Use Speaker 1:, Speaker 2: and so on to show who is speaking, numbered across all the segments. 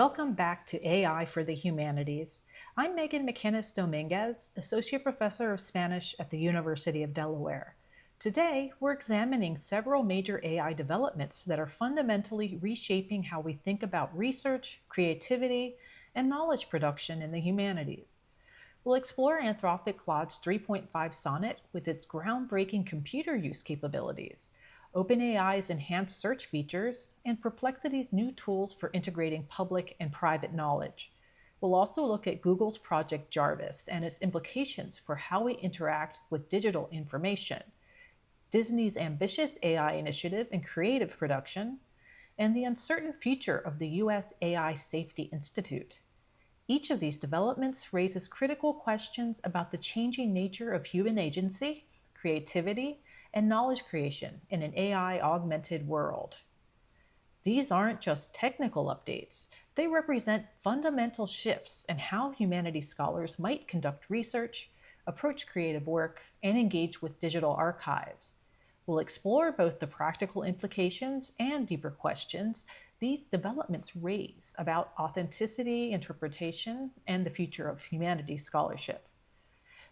Speaker 1: Welcome back to AI for the Humanities. I'm Meghan McInnis-Dominguez, Associate Professor of Spanish at the University of Delaware. Today, we're examining several major AI developments that are fundamentally reshaping how we think about research, creativity, and knowledge production in the humanities. We'll explore Anthropic Claude's 3.5 Sonnet with its groundbreaking computer use capabilities, OpenAI's enhanced search features, and Perplexity's new tools for integrating public and private knowledge. We'll also look at Google's Project Jarvis and its implications for how we interact with digital information, Disney's ambitious AI initiative in creative production, and the uncertain future of the U.S. AI Safety Institute. Each of these developments raises critical questions about the changing nature of human agency, creativity, and knowledge creation in an AI-augmented world. These aren't just technical updates. They represent fundamental shifts in how humanities scholars might conduct research, approach creative work, and engage with digital archives. We'll explore both the practical implications and deeper questions these developments raise about authenticity, interpretation, and the future of humanities scholarship.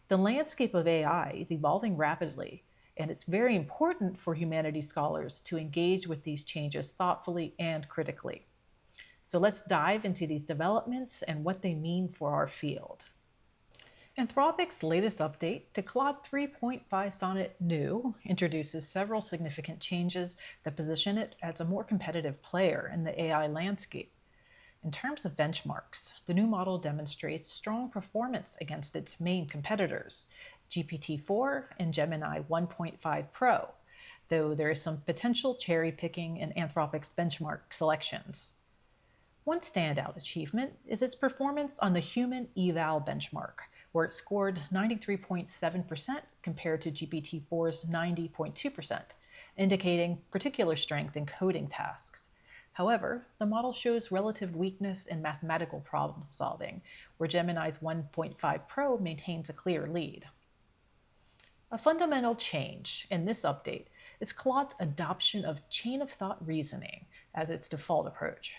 Speaker 1: The landscape of AI is evolving rapidly, and it's very important for humanities scholars to engage with these changes thoughtfully and critically. So let's dive into these developments and what they mean for our field. Anthropic's latest update to Claude 3.5 Sonnet New introduces several significant changes that position it as a more competitive player in the AI landscape. In terms of benchmarks, the new model demonstrates strong performance against its main competitors, GPT-4 and Gemini 1.5 Pro, though there is some potential cherry-picking in Anthropic's benchmark selections. One standout achievement is its performance on the human eval benchmark, where it scored 93.7% compared to GPT-4's 90.2%, indicating particular strength in coding tasks. However, the model shows relative weakness in mathematical problem solving, where Gemini's 1.5 Pro maintains a clear lead. A fundamental change in this update is Claude's adoption of chain-of-thought reasoning as its default approach.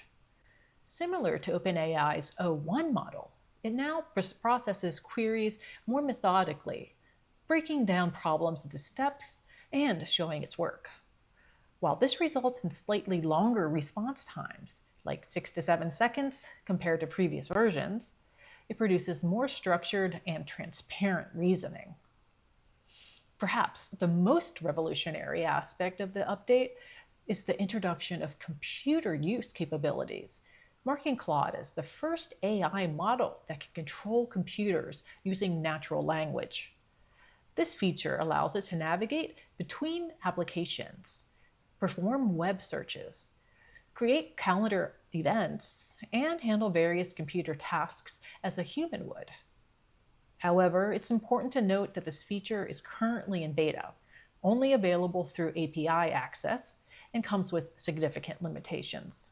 Speaker 1: Similar to OpenAI's O1 model, it now processes queries more methodically, breaking down problems into steps and showing its work. While this results in slightly longer response times, like 6 to 7 seconds compared to previous versions, it produces more structured and transparent reasoning. Perhaps the most revolutionary aspect of the update is the introduction of computer use capabilities, marking Claude as the first AI model that can control computers using natural language. This feature allows it to navigate between applications, perform web searches, create calendar events, and handle various computer tasks as a human would. However, it's important to note that this feature is currently in beta, only available through API access, and comes with significant limitations.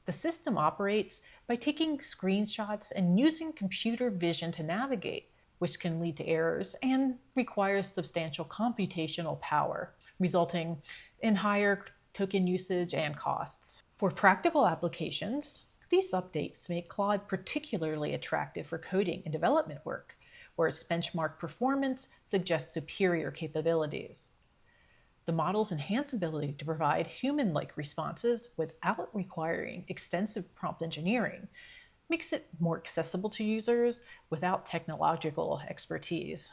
Speaker 1: The system operates by taking screenshots and using computer vision to navigate, which can lead to errors and requires substantial computational power, resulting in higher token usage and costs. For practical applications, these updates make Claude particularly attractive for coding and development work, where its benchmark performance suggests superior capabilities. The model's enhanced ability to provide human-like responses without requiring extensive prompt engineering makes it more accessible to users without technological expertise.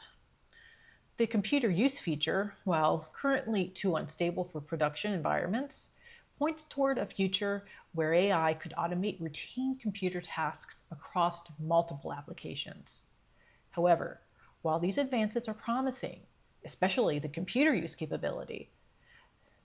Speaker 1: The computer use feature, while currently too unstable for production environments, points toward a future where AI could automate routine computer tasks across multiple applications. However, while these advances are promising, especially the computer use capability,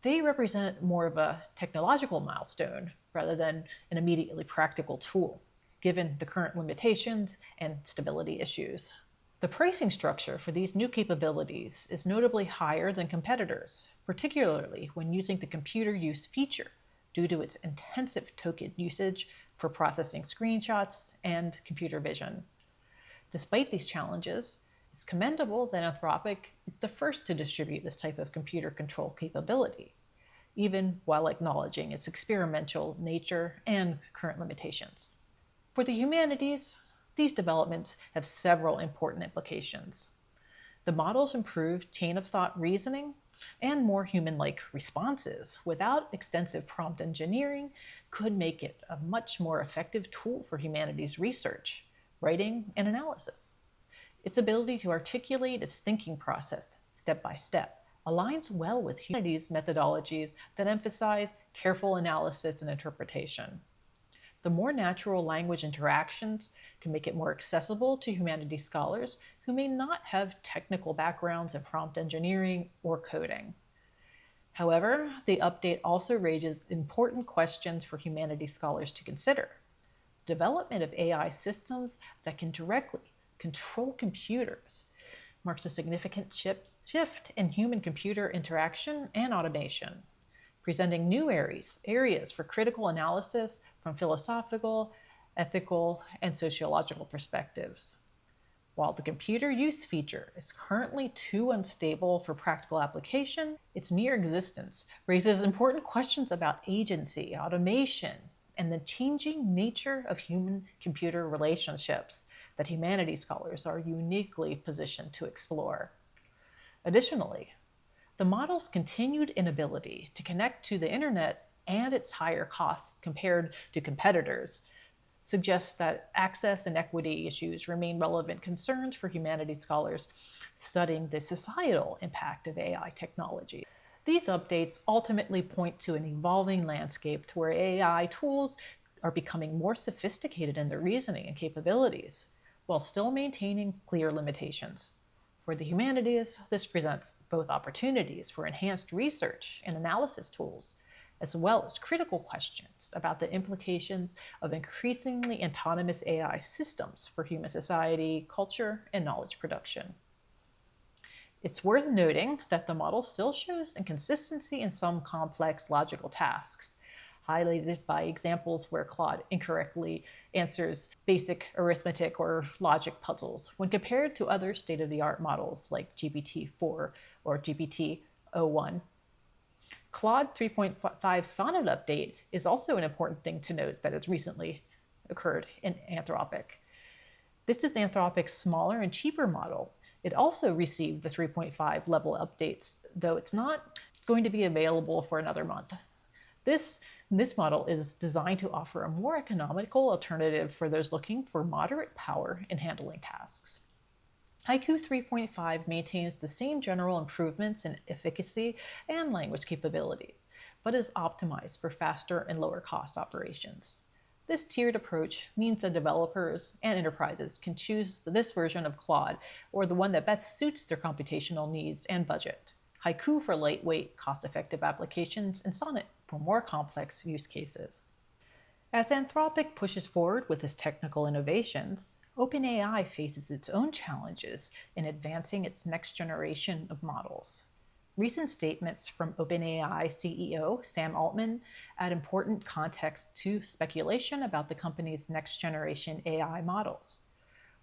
Speaker 1: they represent more of a technological milestone rather than an immediately practical tool, given the current limitations and stability issues. The pricing structure for these new capabilities is notably higher than competitors, particularly when using the computer use feature due to its intensive token usage for processing screenshots and computer vision. Despite these challenges, it's commendable that Anthropic is the first to distribute this type of computer control capability, even while acknowledging its experimental nature and current limitations. For the humanities, these developments have several important implications. The models improve chain of thought reasoning and more human-like responses without extensive prompt engineering could make it a much more effective tool for humanities research, writing, and analysis. Its ability to articulate its thinking process step by step aligns well with humanities methodologies that emphasize careful analysis and interpretation. The more natural language interactions can make it more accessible to humanities scholars who may not have technical backgrounds in prompt engineering or coding. However, the update also raises important questions for humanities scholars to consider. Development of AI systems that can directly control computers marks a significant shift in human-computer interaction and automation, presenting new areas for critical analysis from philosophical, ethical, and sociological perspectives. While the computer use feature is currently too unstable for practical application, its mere existence raises important questions about agency, automation, and the changing nature of human-computer relationships that humanities scholars are uniquely positioned to explore. Additionally, the model's continued inability to connect to the internet and its higher costs compared to competitors suggests that access and equity issues remain relevant concerns for humanities scholars studying the societal impact of AI technology. These updates ultimately point to an evolving landscape to where AI tools are becoming more sophisticated in their reasoning and capabilities, while still maintaining clear limitations. For the humanities, this presents both opportunities for enhanced research and analysis tools, as well as critical questions about the implications of increasingly autonomous AI systems for human society, culture, and knowledge production. It's worth noting that the model still shows inconsistency in some complex logical tasks, highlighted by examples where Claude incorrectly answers basic arithmetic or logic puzzles when compared to other state-of-the-art models like GPT-4 or GPT-01. Claude 3.5 Sonnet update is also an important thing to note that has recently occurred in Anthropic. This is Anthropic's smaller and cheaper model. It also received the 3.5 level updates, though it's not going to be available for another month. This model is designed to offer a more economical alternative for those looking for moderate power in handling tasks. Haiku 3.5 maintains the same general improvements in efficacy and language capabilities, but is optimized for faster and lower cost operations. This tiered approach means that developers and enterprises can choose this version of Claude or the one that best suits their computational needs and budget. Haiku for lightweight, cost-effective applications, and Sonnet for more complex use cases. As Anthropic pushes forward with its technical innovations, OpenAI faces its own challenges in advancing its next generation of models. Recent statements from OpenAI CEO Sam Altman add important context to speculation about the company's next generation AI models.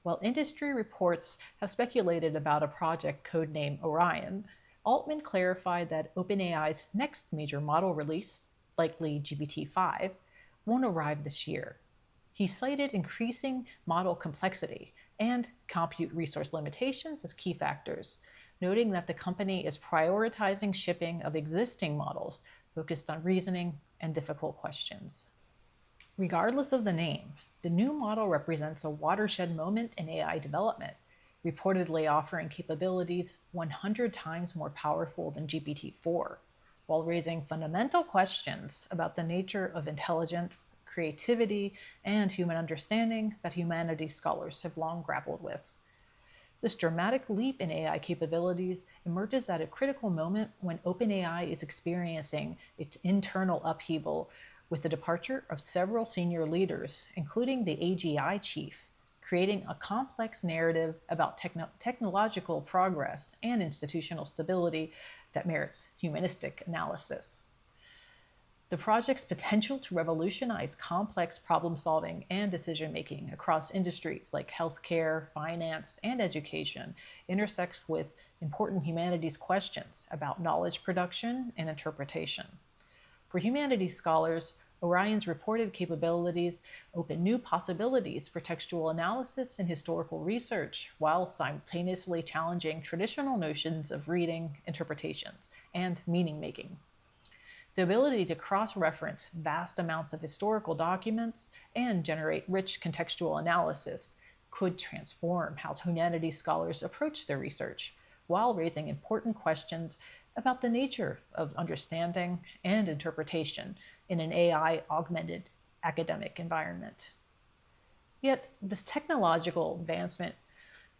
Speaker 1: While industry reports have speculated about a project codenamed Orion, Altman clarified that OpenAI's next major model release, likely GPT-5, won't arrive this year. He cited increasing model complexity and compute resource limitations as key factors, noting that the company is prioritizing shipping of existing models focused on reasoning and difficult questions. Regardless of the name, the new model represents a watershed moment in AI development, reportedly offering capabilities 100 times more powerful than GPT-4, while raising fundamental questions about the nature of intelligence, creativity, and human understanding that humanities scholars have long grappled with. This dramatic leap in AI capabilities emerges at a critical moment when OpenAI is experiencing its internal upheaval with the departure of several senior leaders, including the AGI chief, creating a complex narrative about technological progress and institutional stability that merits humanistic analysis. The project's potential to revolutionize complex problem-solving and decision-making across industries like healthcare, finance, and education intersects with important humanities questions about knowledge production and interpretation. For humanities scholars, Orion's reported capabilities open new possibilities for textual analysis and historical research, while simultaneously challenging traditional notions of reading, interpretations, and meaning making. The ability to cross-reference vast amounts of historical documents and generate rich contextual analysis could transform how humanities scholars approach their research, while raising important questions about the nature of understanding and interpretation in an AI-augmented academic environment. Yet, this technological advancement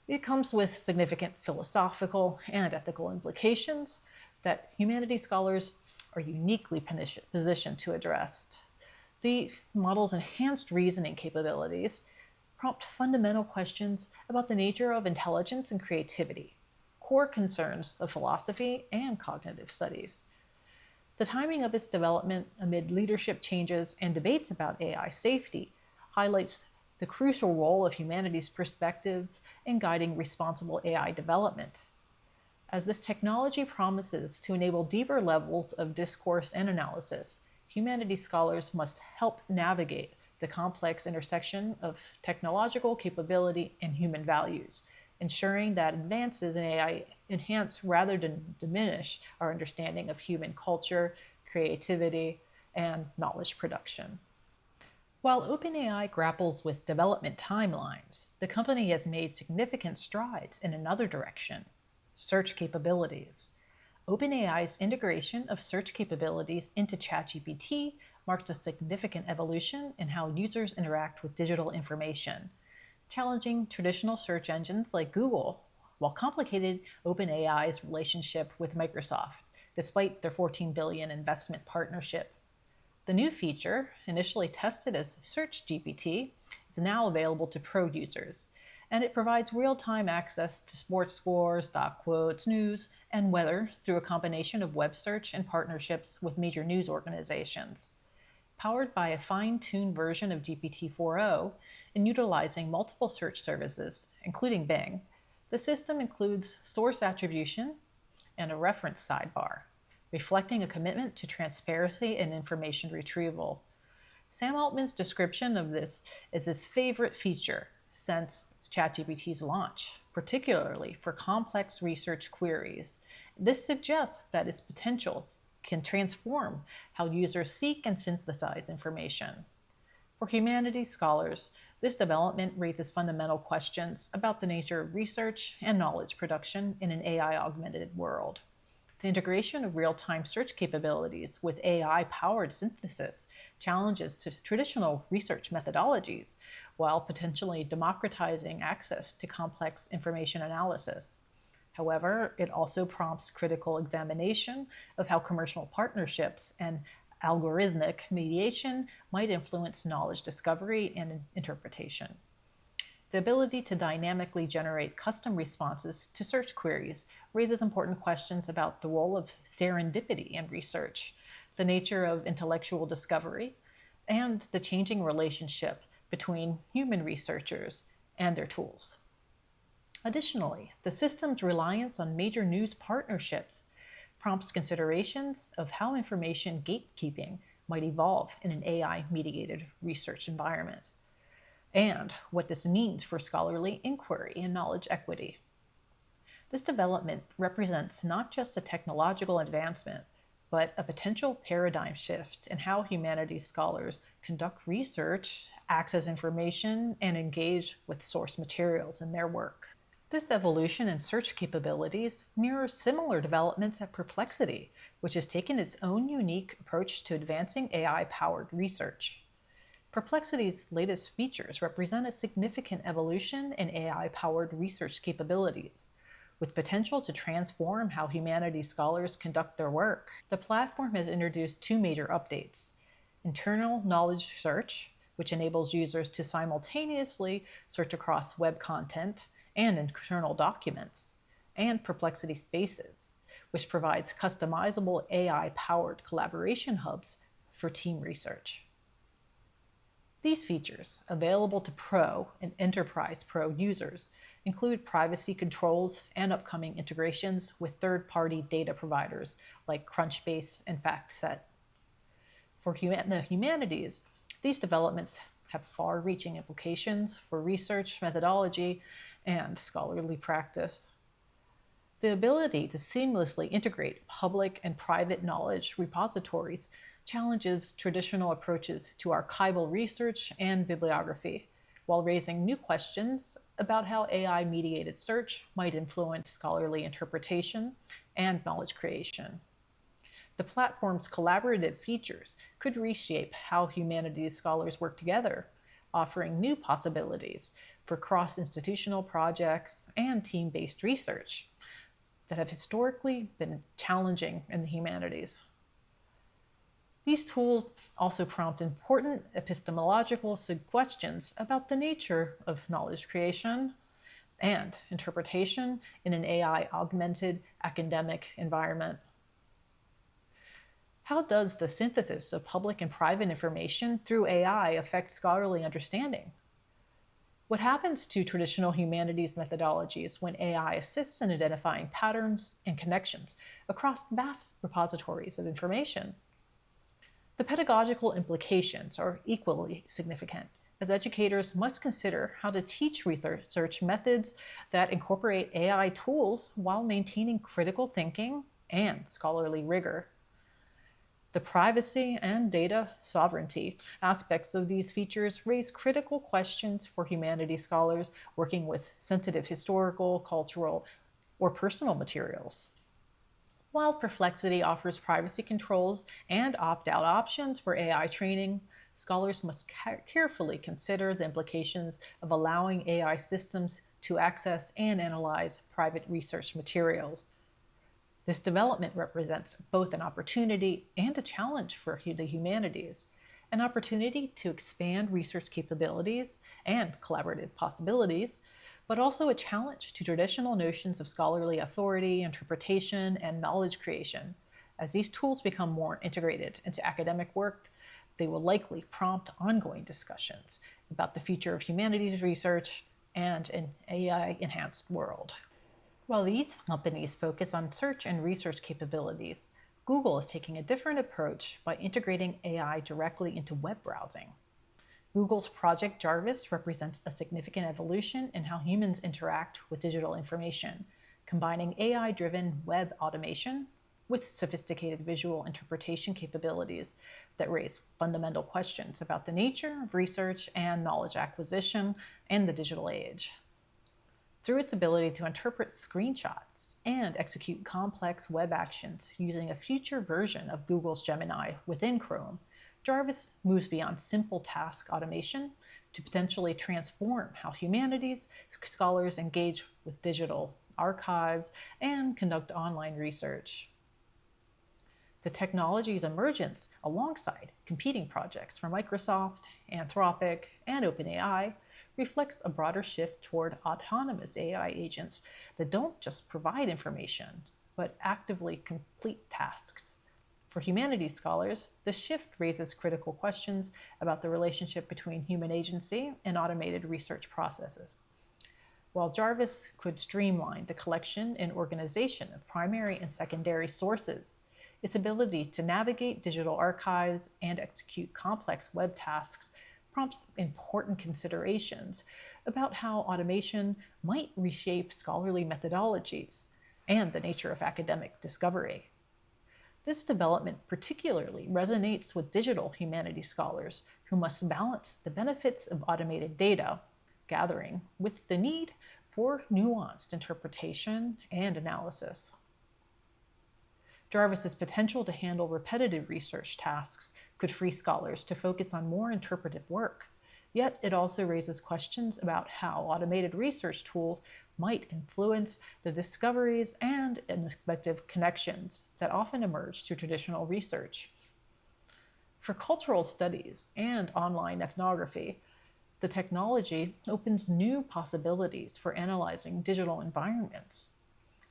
Speaker 1: it comes with significant philosophical and ethical implications that humanities scholars are uniquely positioned to address. The model's enhanced reasoning capabilities prompt fundamental questions about the nature of intelligence and creativity, core concerns of philosophy and cognitive studies. The timing of its development amid leadership changes and debates about AI safety highlights the crucial role of humanities perspectives in guiding responsible AI development. As this technology promises to enable deeper levels of discourse and analysis, humanities scholars must help navigate the complex intersection of technological capability and human values, ensuring that advances in AI enhance rather than diminish our understanding of human culture, creativity, and knowledge production. While OpenAI grapples with development timelines, the company has made significant strides in another direction: search capabilities. OpenAI's integration of search capabilities into ChatGPT marked a significant evolution in how users interact with digital information, challenging traditional search engines like Google, while complicated OpenAI's relationship with Microsoft, despite their $14 billion investment partnership. The new feature, initially tested as Search GPT, is now available to pro users, and it provides real-time access to sports scores, stock quotes, news, and weather through a combination of web search and partnerships with major news organizations. Powered by a fine-tuned version of GPT-4o and utilizing multiple search services, including Bing, the system includes source attribution and a reference sidebar, reflecting a commitment to transparency and information retrieval. Sam Altman's description of this is his favorite feature since ChatGPT's launch, particularly for complex research queries. This suggests that its potential can transform how users seek and synthesize information. For humanities scholars, this development raises fundamental questions about the nature of research and knowledge production in an AI-augmented world. The integration of real-time search capabilities with AI-powered synthesis challenges traditional research methodologies while potentially democratizing access to complex information analysis. However, it also prompts critical examination of how commercial partnerships and algorithmic mediation might influence knowledge discovery and interpretation. The ability to dynamically generate custom responses to search queries raises important questions about the role of serendipity in research, the nature of intellectual discovery, and the changing relationship between human researchers and their tools. Additionally, the system's reliance on major news partnerships prompts considerations of how information gatekeeping might evolve in an AI-mediated research environment, and what this means for scholarly inquiry and knowledge equity. This development represents not just a technological advancement, but a potential paradigm shift in how humanities scholars conduct research, access information, and engage with source materials in their work. This evolution in search capabilities mirrors similar developments at Perplexity, which has taken its own unique approach to advancing AI-powered research. Perplexity's latest features represent a significant evolution in AI-powered research capabilities, with potential to transform how humanities scholars conduct their work. The platform has introduced two major updates: internal knowledge search, which enables users to simultaneously search across web content and internal documents, and Perplexity Spaces, which provides customizable AI-powered collaboration hubs for team research. These features, available to Pro and Enterprise Pro users, include privacy controls and upcoming integrations with third-party data providers like Crunchbase and FactSet. For the humanities, these developments have far-reaching implications for research, methodology, and scholarly practice. The ability to seamlessly integrate public and private knowledge repositories challenges traditional approaches to archival research and bibliography, while raising new questions about how AI-mediated search might influence scholarly interpretation and knowledge creation. The platform's collaborative features could reshape how humanities scholars work together, offering new possibilities for cross-institutional projects and team-based research that have historically been challenging in the humanities. These tools also prompt important epistemological questions about the nature of knowledge creation and interpretation in an AI-augmented academic environment. How does the synthesis of public and private information through AI affect scholarly understanding? What happens to traditional humanities methodologies when AI assists in identifying patterns and connections across vast repositories of information? The pedagogical implications are equally significant, as educators must consider how to teach research methods that incorporate AI tools while maintaining critical thinking and scholarly rigor. The privacy and data sovereignty aspects of these features raise critical questions for humanities scholars working with sensitive historical, cultural, or personal materials. While Perplexity offers privacy controls and opt-out options for AI training, scholars must carefully consider the implications of allowing AI systems to access and analyze private research materials. This development represents both an opportunity and a challenge for the humanities, an opportunity to expand research capabilities and collaborative possibilities, but also a challenge to traditional notions of scholarly authority, interpretation, and knowledge creation. As these tools become more integrated into academic work, they will likely prompt ongoing discussions about the future of humanities research and an AI-enhanced world. While these companies focus on search and research capabilities, Google is taking a different approach by integrating AI directly into web browsing. Google's Project Jarvis represents a significant evolution in how humans interact with digital information, combining AI-driven web automation with sophisticated visual interpretation capabilities that raise fundamental questions about the nature of research and knowledge acquisition in the digital age. Through its ability to interpret screenshots and execute complex web actions using a future version of Google's Gemini within Chrome, Jarvis moves beyond simple task automation to potentially transform how humanities scholars engage with digital archives and conduct online research. The technology's emergence alongside competing projects from Microsoft, Anthropic, and OpenAI reflects a broader shift toward autonomous AI agents that don't just provide information, but actively complete tasks. For humanities scholars, this shift raises critical questions about the relationship between human agency and automated research processes. While Jarvis could streamline the collection and organization of primary and secondary sources, its ability to navigate digital archives and execute complex web tasks prompts important considerations about how automation might reshape scholarly methodologies and the nature of academic discovery. This development particularly resonates with digital humanities scholars who must balance the benefits of automated data gathering with the need for nuanced interpretation and analysis. Jarvis's potential to handle repetitive research tasks could free scholars to focus on more interpretive work, yet it also raises questions about how automated research tools might influence the discoveries and unexpected connections that often emerge through traditional research. For cultural studies and online ethnography, the technology opens new possibilities for analyzing digital environments,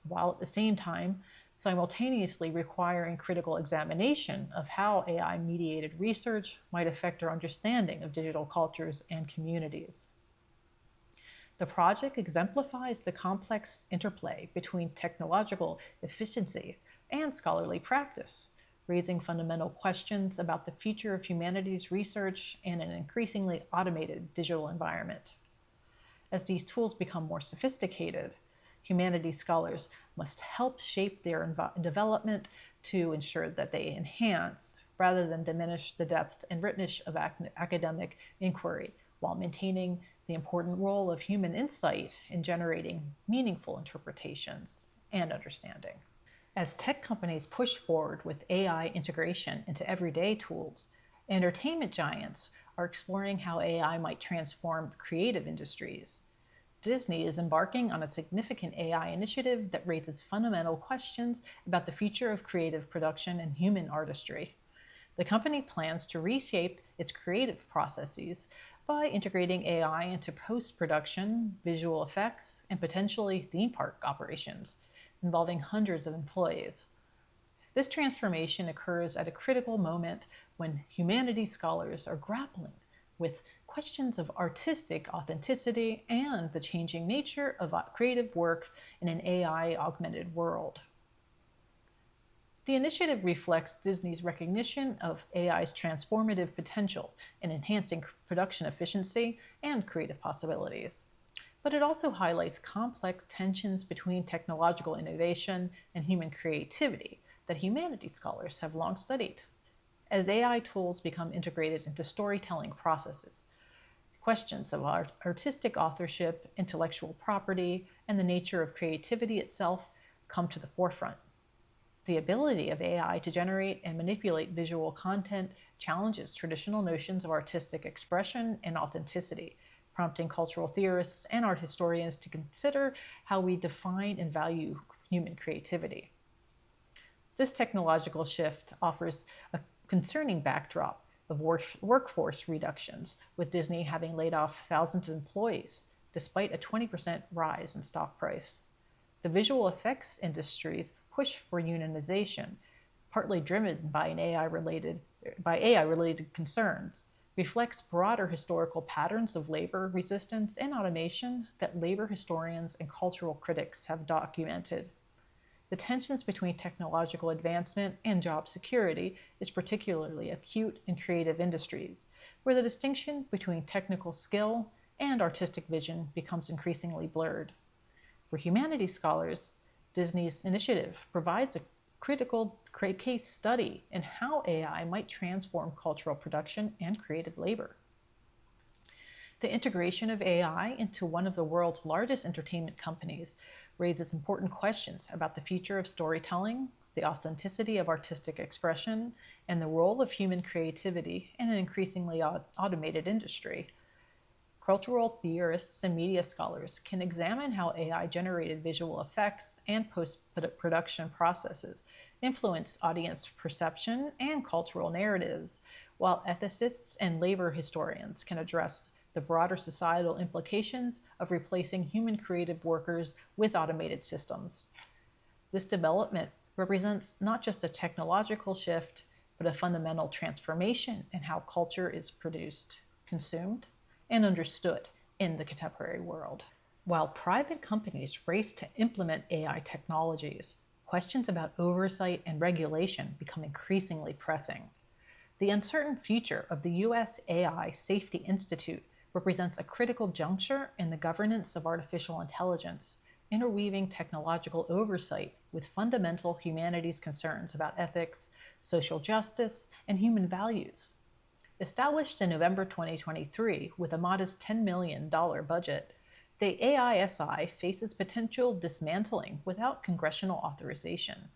Speaker 1: while at the same time simultaneously requiring critical examination of how AI-mediated research might affect our understanding of digital cultures and communities. The project exemplifies the complex interplay between technological efficiency and scholarly practice, raising fundamental questions about the future of humanities research in an increasingly automated digital environment. As these tools become more sophisticated, humanities scholars must help shape their development to ensure that they enhance rather than diminish the depth and richness of academic inquiry while maintaining the important role of human insight in generating meaningful interpretations and understanding. As tech companies push forward with AI integration into everyday tools, entertainment giants are exploring how AI might transform creative industries. Disney is embarking on a significant AI initiative that raises fundamental questions about the future of creative production and human artistry. The company plans to reshape its creative processes by integrating AI into post-production, visual effects, and potentially theme park operations, involving hundreds of employees. This transformation occurs at a critical moment when humanities scholars are grappling with questions of artistic authenticity and the changing nature of creative work in an AI-augmented world. The initiative reflects Disney's recognition of AI's transformative potential in enhancing production efficiency and creative possibilities. But it also highlights complex tensions between technological innovation and human creativity that humanities scholars have long studied. As AI tools become integrated into storytelling processes, questions of artistic authorship, intellectual property, and the nature of creativity itself come to the forefront. The ability of AI to generate and manipulate visual content challenges traditional notions of artistic expression and authenticity, prompting cultural theorists and art historians to consider how we define and value human creativity. This technological shift offers a concerning backdrop of workforce reductions, with Disney having laid off thousands of employees, despite a 20% rise in stock price. The visual effects industry's push for unionization, partly driven by AI-related concerns, reflects broader historical patterns of labor resistance and automation that labor historians and cultural critics have documented. The tensions between technological advancement and job security is particularly acute in creative industries, where the distinction between technical skill and artistic vision becomes increasingly blurred. For humanities scholars, Disney's initiative provides a critical case study in how AI might transform cultural production and creative labor. The integration of AI into one of the world's largest entertainment companies raises important questions about the future of storytelling, the authenticity of artistic expression, and the role of human creativity in an increasingly automated industry. Cultural theorists and media scholars can examine how AI-generated visual effects and post-production processes influence audience perception and cultural narratives, while ethicists and labor historians can address the broader societal implications of replacing human creative workers with automated systems. This development represents not just a technological shift, but a fundamental transformation in how culture is produced, consumed, and understood in the contemporary world. While private companies race to implement AI technologies, questions about oversight and regulation become increasingly pressing. The uncertain future of the U.S. AI Safety Institute represents a critical juncture in the governance of artificial intelligence, interweaving technological oversight with fundamental humanities concerns about ethics, social justice, and human values. Established in November 2023 with a modest $10 million budget, the AISI faces potential dismantling without congressional authorization,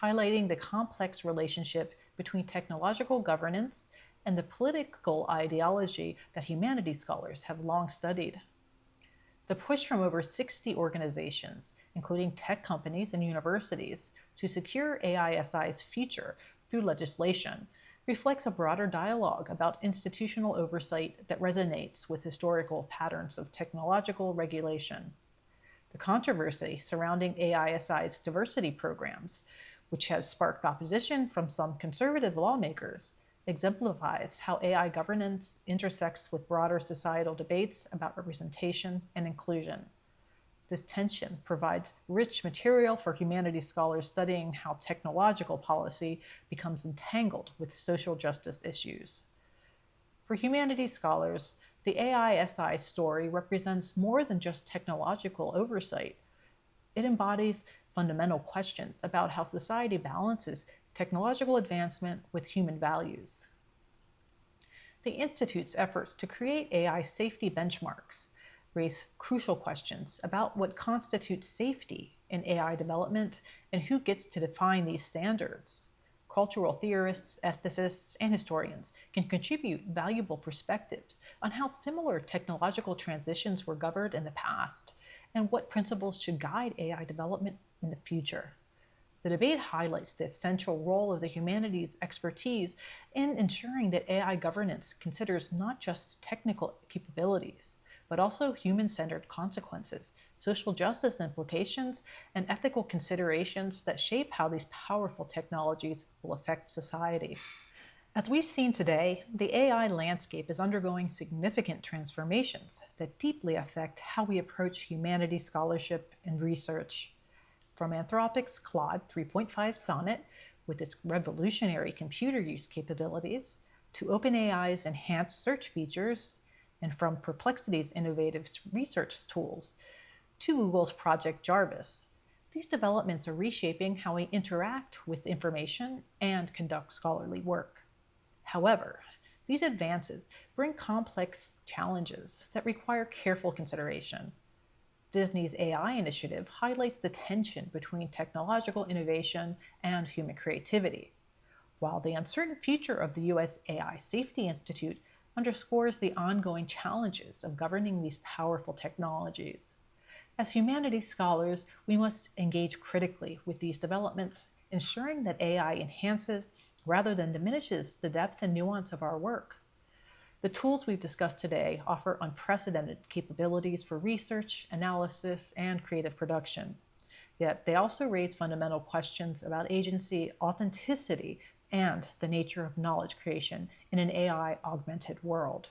Speaker 1: highlighting the complex relationship between technological governance and the political ideology that humanities scholars have long studied. The push from over 60 organizations, including tech companies and universities, to secure AISI's future through legislation reflects a broader dialogue about institutional oversight that resonates with historical patterns of technological regulation. The controversy surrounding AISI's diversity programs, which has sparked opposition from some conservative lawmakers, exemplifies how AI governance intersects with broader societal debates about representation and inclusion. This tension provides rich material for humanities scholars studying how technological policy becomes entangled with social justice issues. For humanities scholars, the AI-SI story represents more than just technological oversight. It embodies fundamental questions about how society balances technological advancement with human values. The Institute's efforts to create AI safety benchmarks raise crucial questions about what constitutes safety in AI development and who gets to define these standards. Cultural theorists, ethicists, and historians can contribute valuable perspectives on how similar technological transitions were governed in the past and what principles should guide AI development in the future. The debate highlights the essential role of the humanities' expertise in ensuring that AI governance considers not just technical capabilities, but also human-centered consequences, social justice implications, and ethical considerations that shape how these powerful technologies will affect society. As we've seen today, the AI landscape is undergoing significant transformations that deeply affect how we approach humanities scholarship and research. From Anthropic's Claude 3.5 Sonnet, with its revolutionary computer use capabilities, to OpenAI's enhanced search features, and from Perplexity's innovative research tools, to Google's Project Jarvis. These developments are reshaping how we interact with information and conduct scholarly work. However, these advances bring complex challenges that require careful consideration. Disney's AI initiative highlights the tension between technological innovation and human creativity, while the uncertain future of the U.S. AI Safety Institute underscores the ongoing challenges of governing these powerful technologies. As humanities scholars, we must engage critically with these developments, ensuring that AI enhances rather than diminishes the depth and nuance of our work. The tools we've discussed today offer unprecedented capabilities for research, analysis, and creative production. Yet they also raise fundamental questions about agency, authenticity, and the nature of knowledge creation in an AI-augmented world.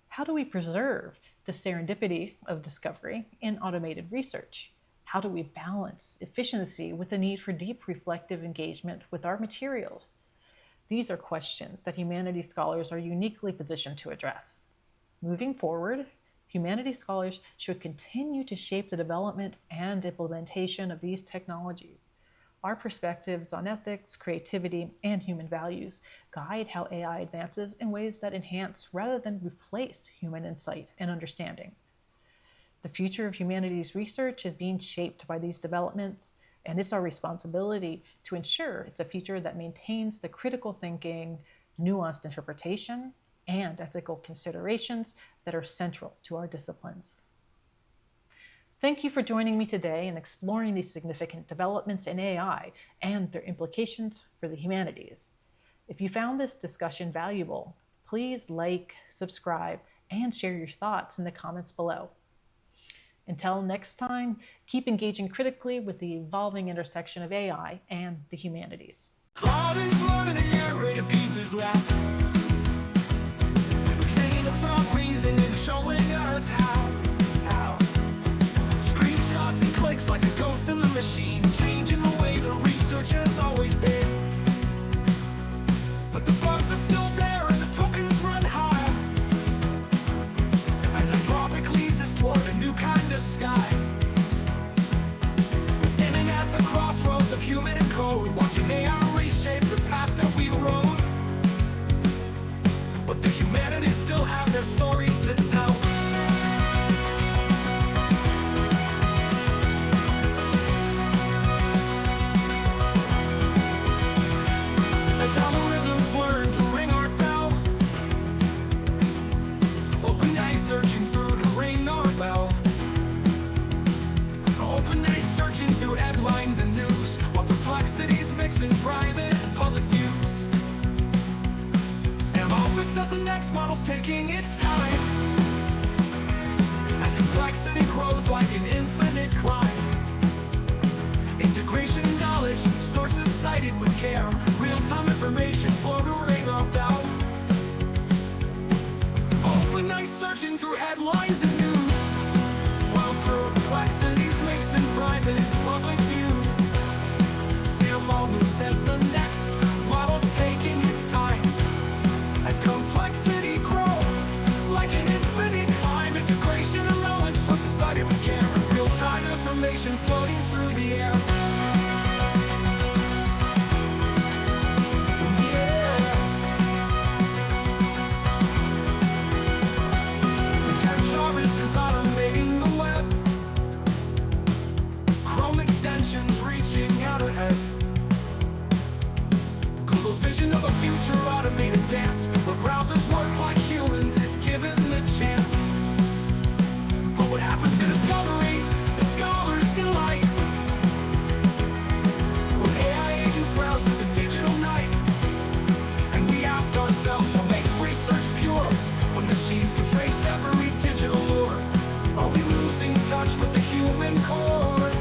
Speaker 1: How do we preserve the serendipity of discovery in automated research? How do we balance efficiency with the need for deep reflective engagement with our materials? These are questions that humanities scholars are uniquely positioned to address. Moving forward, humanities scholars should continue to shape the development and implementation of these technologies. Our perspectives on ethics, creativity, and human values guide how AI advances in ways that enhance rather than replace human insight and understanding. The future of humanities research is being shaped by these developments, and it's our responsibility to ensure it's a future that maintains the critical thinking, nuanced interpretation, and ethical considerations that are central to our disciplines. Thank you for joining me today in exploring these significant developments in AI and their implications for the humanities. If you found this discussion valuable, please like, subscribe, and share your thoughts in the comments below. Until next time, keep engaging critically with the evolving intersection of AI and the humanities.
Speaker 2: Claude is learning to narrate pieces left. A chain of thought reasoning showing us how. Screenshots and clicks like a ghost in the machine, changing the way the research has always been. But the bugs are still there and the tokens run high. As Anthropic leads us toward a new kind of sky. We're standing at the crossroads of human and code, watching AI reshape the path that we rode. But the humanities still have their stories to tell. As algorithms learn to ring our bell, OpenAI searching through to ring our bell. OpenAI searching through headlines and news, while Perplexity's mixing private and public views. Sam Altman says the next model's taking its time, as complexity grows like an infinite climb. Integration of knowledge, sources cited with care, real-time information flow to ring our bell. OpenAI searching through headlines and news, while Perplexity private and public views. Sam Altman says the next model's taking its time. As complexity grows, like an infinite climb, integration and relevance on society with care. Real-time information floating through the air. Jarvis is automating the web. Chrome extensions reaching out ahead. Google's vision of a future automated dance, where browsers work like humans if given the chance. But what happens to discovery? The scholar's delight. When AI agents browse through the digital night, and we ask ourselves what makes research pure, when machines can trace every digital lure. Are we losing touch with the human core?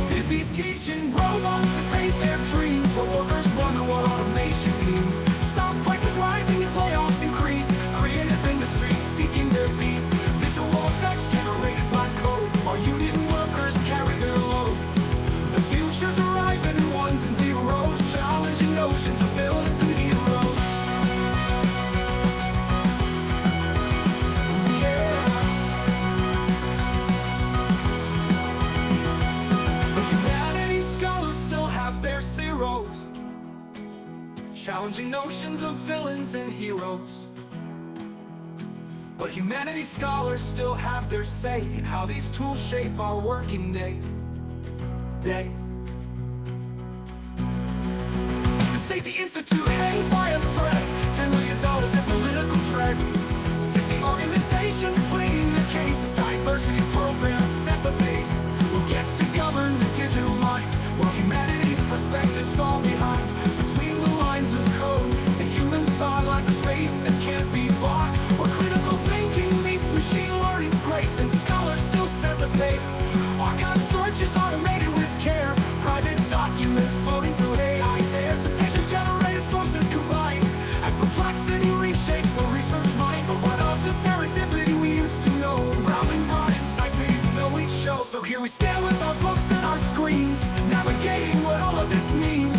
Speaker 2: Disney's teaching robots to paint their dreams, where workers wonder what automation means. Stock prices rising as layoffs increase, creative industries seeking their peace. Visual effects generated by code, while union workers carry their load. The future's arriving in ones and zeros, challenging notions of villains and heroes. Challenging notions of villains and heroes. But humanities scholars still have their say in how these tools shape our working day. The Safety Institute hangs by a thread, $10 million in political dread. 60 organizations pleading their cases, diversity programs set the pace. Who gets to govern the digital mind, while humanities' perspectives fall behind? Between the lines of code, the human thought lies a space that can't be bought, where critical thinking meets machine learning's grace, and scholars still set the pace. Archive searches automated with care, private documents floating through AI's air, citation-generated sources combined, as perplexity reshapes the research mind. But what of the serendipity we used to know? Browsing broad insights we didn't know each show. So here we stand with our books and our screens, navigating what all of this means.